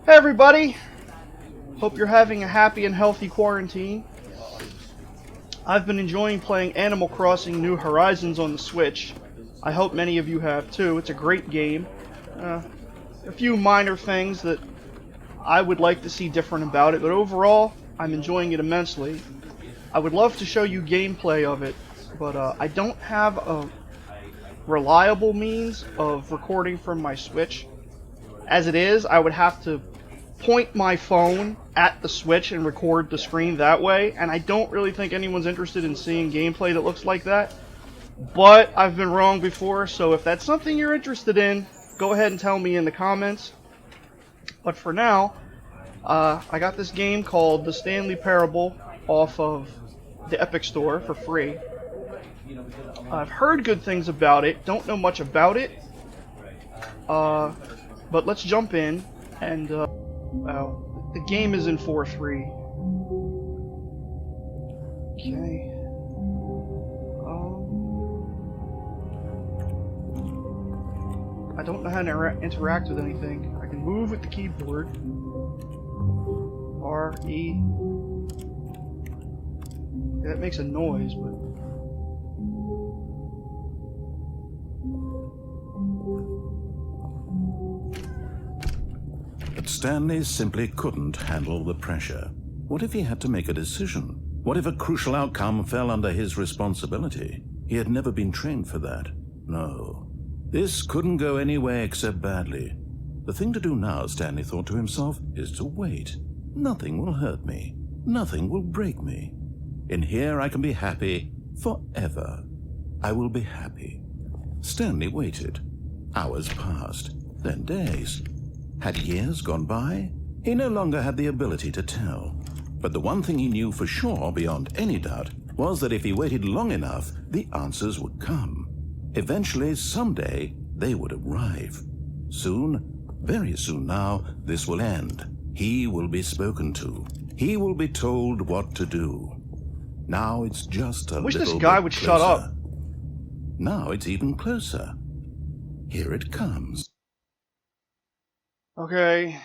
Hey everybody! Hope you're having a happy and healthy quarantine. I've been enjoying playing Animal Crossing New Horizons on the Switch. I hope many of you have too. It's a great game. A few minor things that I would like to see different about it, but overall, I'm enjoying it immensely. I would love to show you gameplay of it, but I don't have a reliable means of recording from my Switch. As it is, I would have to point my phone at the Switch and record the screen that way, and I don't really think anyone's interested in seeing gameplay that looks like that. But I've been wrong before, so if that's something you're interested in, go ahead and tell me in the comments. But for now, I got this game called The Stanley Parable off of the Epic Store for free. I've heard good things about it, don't know much about it, but let's jump in and, well, the game is in 4.3. Okay. I don't know how to interact with anything. I can move with the keyboard. R, E. Yeah, that makes a noise, but... But Stanley simply couldn't handle the pressure. What if he had to make a decision? What if a crucial outcome fell under his responsibility? He had never been trained for that. No. This couldn't go any way except badly. The thing to do now, Stanley thought to himself, is to wait. Nothing will hurt me. Nothing will break me. In here I can be happy forever. I will be happy. Stanley waited. Hours passed, then days. Had years gone by? He no longer had the ability to tell. But the one thing he knew for sure, beyond any doubt, was that if he waited long enough, the answers would come. Eventually, someday, they would arrive. Soon, very soon now, this will end. He will be spoken to. He will be told what to do. Now it's just a little bit closer. I wish this guy would shut up. Now it's even closer. Here it comes. Okay.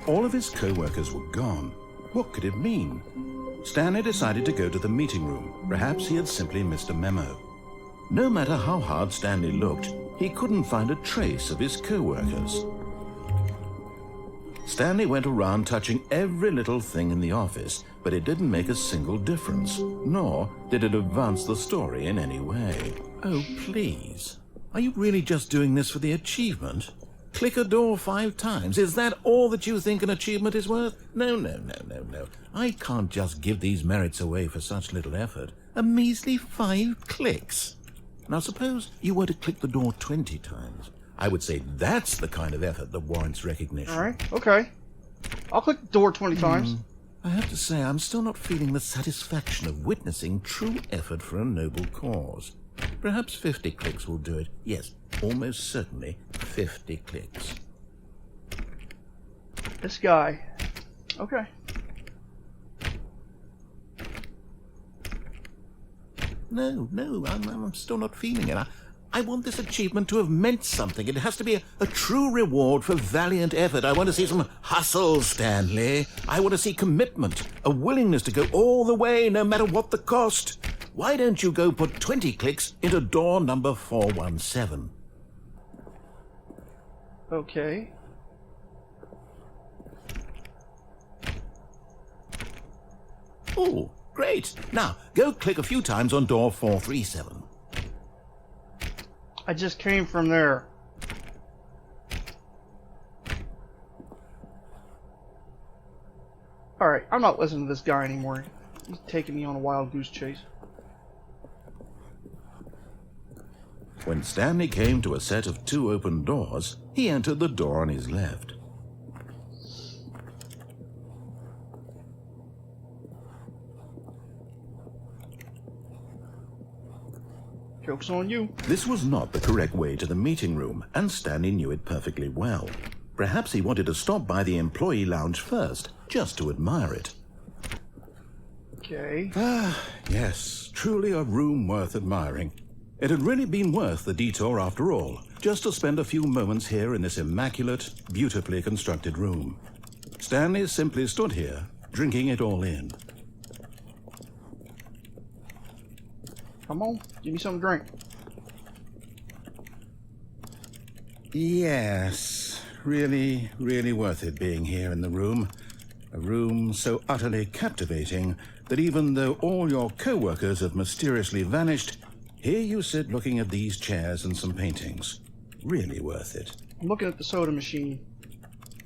All of his co-workers were gone. What could it mean? Stanley decided to go to the meeting room. Perhaps he had simply missed a memo. No matter how hard Stanley looked, he couldn't find a trace of his co-workers. Stanley went around touching every little thing in the office, but it didn't make a single difference, nor did it advance the story in any way. Oh, please. Are you really just doing this for the achievement? Click a door 5 times. Is that all that you think an achievement is worth? No. I can't just give these merits away for such little effort. A measly 5 clicks. Now suppose you were to click the door 20 times. I would say that's the kind of effort that warrants recognition. Alright, okay. I'll click the door 20 times. I have to say, I'm still not feeling the satisfaction of witnessing true effort for a noble cause. Perhaps 50 clicks will do it. Yes, almost certainly 50 clicks. This guy. Okay. No, I'm still not feeling it. I want this achievement to have meant something. It has to be a true reward for valiant effort. I want to see some hustle, Stanley. I want to see commitment, a willingness to go all the way, no matter what the cost. Why don't you go put 20 clicks into door number 417? Okay. Oh, great. Now, go click a few times on door 437. I just came from there. Alright, I'm not listening to this guy anymore. He's taking me on a wild goose chase. When Stanley came to a set of 2 open doors, he entered the door on his left. Joke's on you. This was not the correct way to the meeting room, and Stanley knew it perfectly well. Perhaps he wanted to stop by the employee lounge first, just to admire it. Okay. Ah, yes, truly a room worth admiring. It had really been worth the detour after all, just to spend a few moments here in this immaculate, beautifully constructed room. Stanley simply stood here, drinking it all in. Come on, give me something to drink. Yes, really, really worth it being here in the room. A room so utterly captivating that even though all your co-workers have mysteriously vanished, here you sit looking at these chairs and some paintings. Really worth it. I'm looking at the soda machine.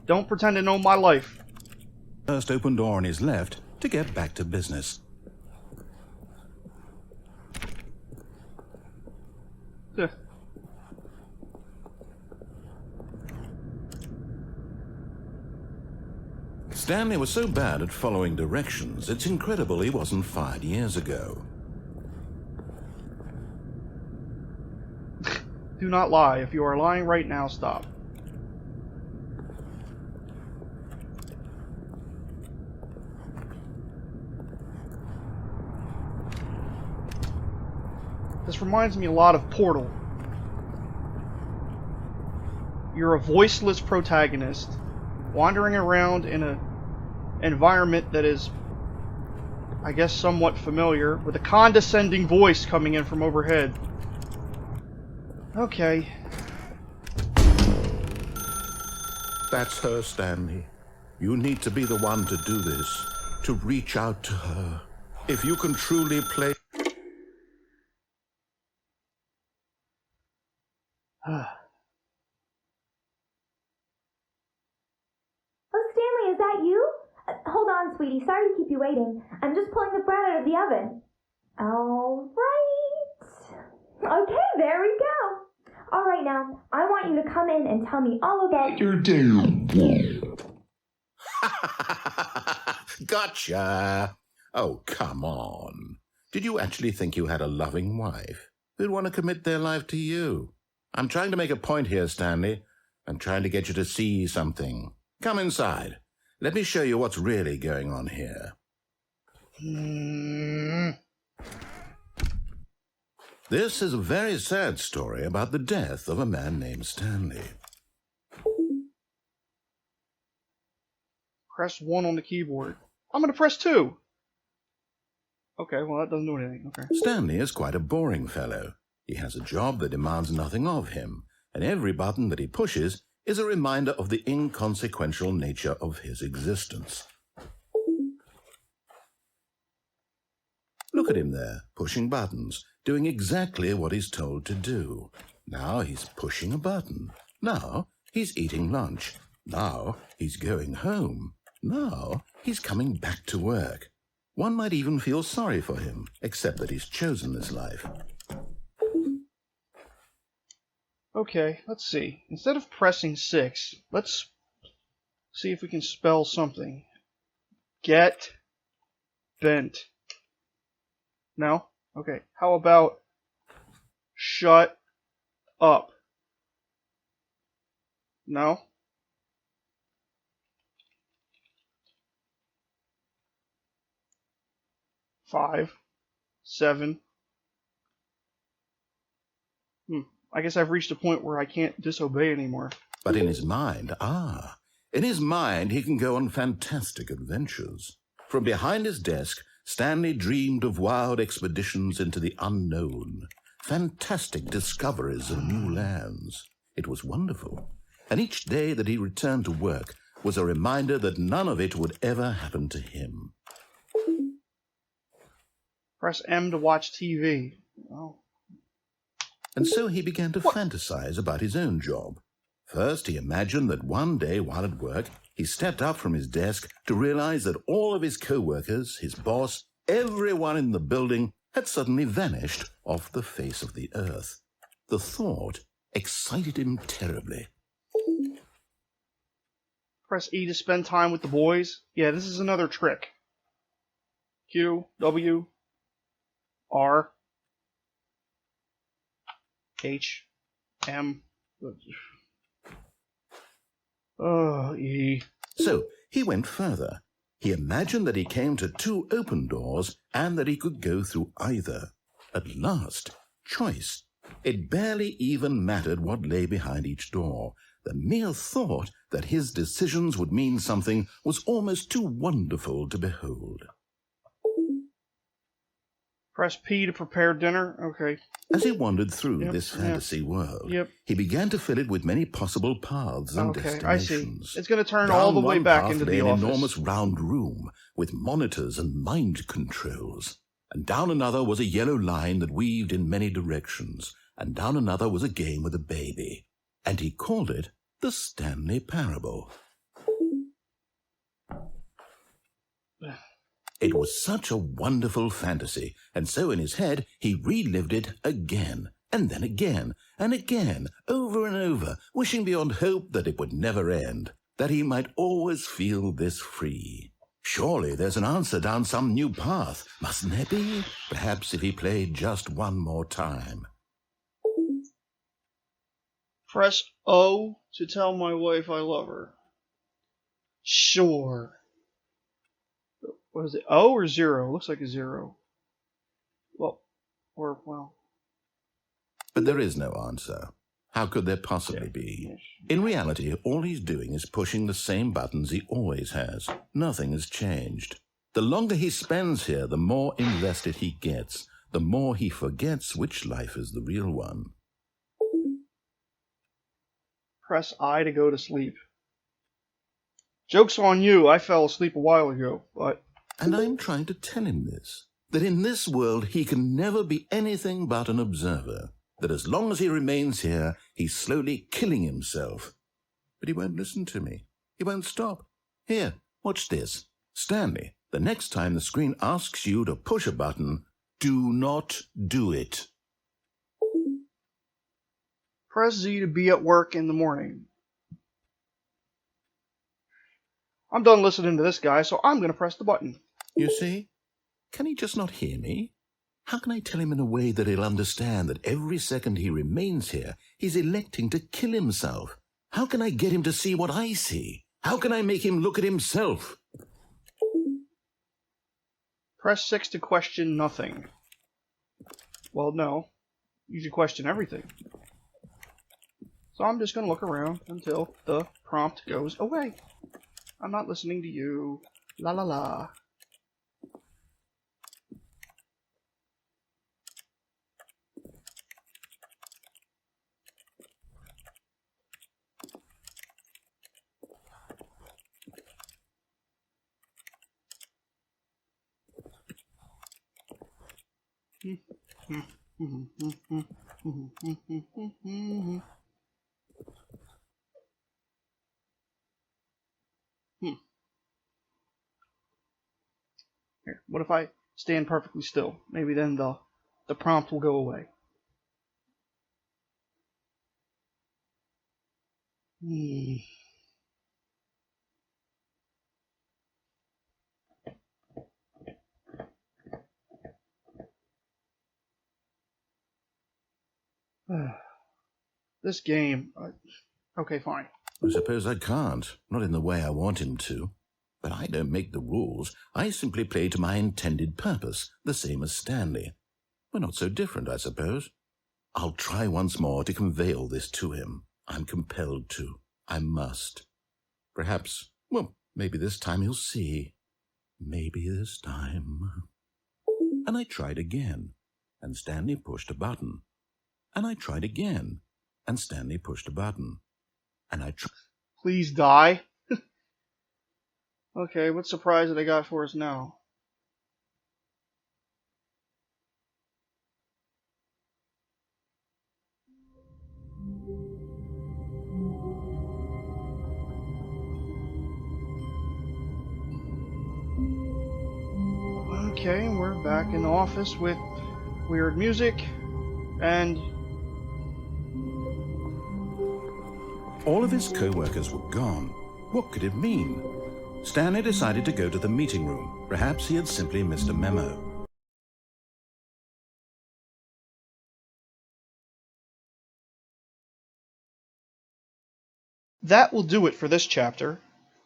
Don't pretend to know my life. First open door on his left to get back to business. Ugh. Stanley was so bad at following directions, it's incredible he wasn't fired years ago. Do not lie. If you are lying right now, stop. This reminds me a lot of Portal. You're a voiceless protagonist, wandering around in an environment that is, I guess, somewhat familiar, with a condescending voice coming in from overhead. Okay. That's her, Stanley. You need to be the one to do this, to reach out to her. If you can truly play... Oh, Stanley, is that you? Hold on, sweetie. Sorry to keep you waiting. I'm just pulling the bread out of the oven. All right. Okay, there we go. All right, now, I want you to come in and tell me all about your day. Gotcha! Oh, come on. Did you actually think you had a loving wife who'd want to commit their life to you? I'm trying to make a point here, Stanley. I'm trying to get you to see something. Come inside. Let me show you what's really going on here. This is a very sad story about the death of a man named Stanley. Press 1 on the keyboard. I'm gonna press 2. Okay, well that doesn't do anything. Okay. Stanley is quite a boring fellow. He has a job that demands nothing of him, and every button that he pushes is a reminder of the inconsequential nature of his existence. Look at him there, pushing buttons, doing exactly what he's told to do. Now he's pushing a button. Now he's eating lunch. Now he's going home. Now he's coming back to work. One might even feel sorry for him, except that he's chosen this life. Okay, let's see. Instead of pressing 6, let's see if we can spell something. Get bent. No? Okay. How about shut up? No? Five, 7. I guess I've reached a point where I can't disobey anymore. But in his mind, he can go on fantastic adventures. From behind his desk, Stanley dreamed of wild expeditions into the unknown, fantastic discoveries of new lands. It was wonderful. And each day that he returned to work was a reminder that none of it would ever happen to him. Press M to watch TV. Oh. And so he began to fantasize about his own job. First, he imagined that one day while at work, he stepped up from his desk to realize that all of his co-workers, his boss, everyone in the building had suddenly vanished off the face of the earth. The thought excited him terribly. Press E to spend time with the boys. Yeah, this is another trick. Q, W, R, H, M. Oh, E. So he went further. He imagined that he came to two open doors and that he could go through either. At last, choice. It barely even mattered what lay behind each door. The mere thought that his decisions would mean something was almost too wonderful to behold. Press P to prepare dinner. Okay. As he wandered through Yep, this fantasy world, Yep. he began to fill it with many possible paths and Okay, I see. destinations. It's going to turn Down all the way one back path into lay the an office. enormous round room with monitors and mind controls. And down another was a yellow line that weaved in many directions. And down another was a game with a baby. And he called it the Stanley Parable. It was such a wonderful fantasy, and so in his head he relived it again, and then again, and again, over and over, wishing beyond hope that it would never end, that he might always feel this free. Surely there's an answer down some new path, mustn't there be? Perhaps if he played just one more time. Press O to tell my wife I love her. Sure. What is it? O or 0? Looks like a 0. Well. But there is no answer. How could there possibly be? In reality, all he's doing is pushing the same buttons he always has. Nothing has changed. The longer he spends here, the more invested he gets, the more he forgets which life is the real one. Press I to go to sleep. Joke's on you, I fell asleep a while ago, but... And I'm trying to tell him this, that in this world he can never be anything but an observer, that as long as he remains here, he's slowly killing himself. But he won't listen to me. He won't stop. Here, watch this. Stanley, the next time the screen asks you to push a button, do not do it. Press Z to be at work in the morning. I'm done listening to this guy, so I'm going to press the button. You see? Can he just not hear me? How can I tell him in a way that he'll understand that every second he remains here, he's electing to kill himself? How can I get him to see what I see? How can I make him look at himself? Press 6 to question nothing. Well, no. You should question everything. So I'm just going to look around until the prompt goes away. I'm not listening to you. La la la. Here, what if I stand perfectly still? Maybe then the prompt will go away. This game... okay, fine. I suppose I can't, not in the way I want him to. But I don't make the rules. I simply play to my intended purpose, the same as Stanley. We're not so different, I suppose. I'll try once more to convey all this to him. I'm compelled to. I must. Perhaps, well, maybe this time he'll see. Maybe this time. And I tried again, and Stanley pushed a button. And I tried again, and Stanley pushed a button. And I tried... Please die. Okay, what surprise have they got for us now? Okay, we're back in the office with weird music and... All of his co-workers were gone. What could it mean? Stanley decided to go to the meeting room. Perhaps he had simply missed a memo. that will do it for this chapter.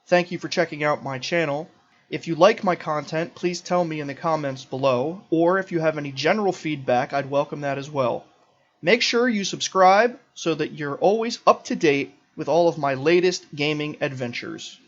Thank you for checking out my channel. If you like my content, please tell me in the comments below, or if you have any general feedback, I'd welcome that as well. Make sure you subscribe so that you're always up to date with all of my latest gaming adventures.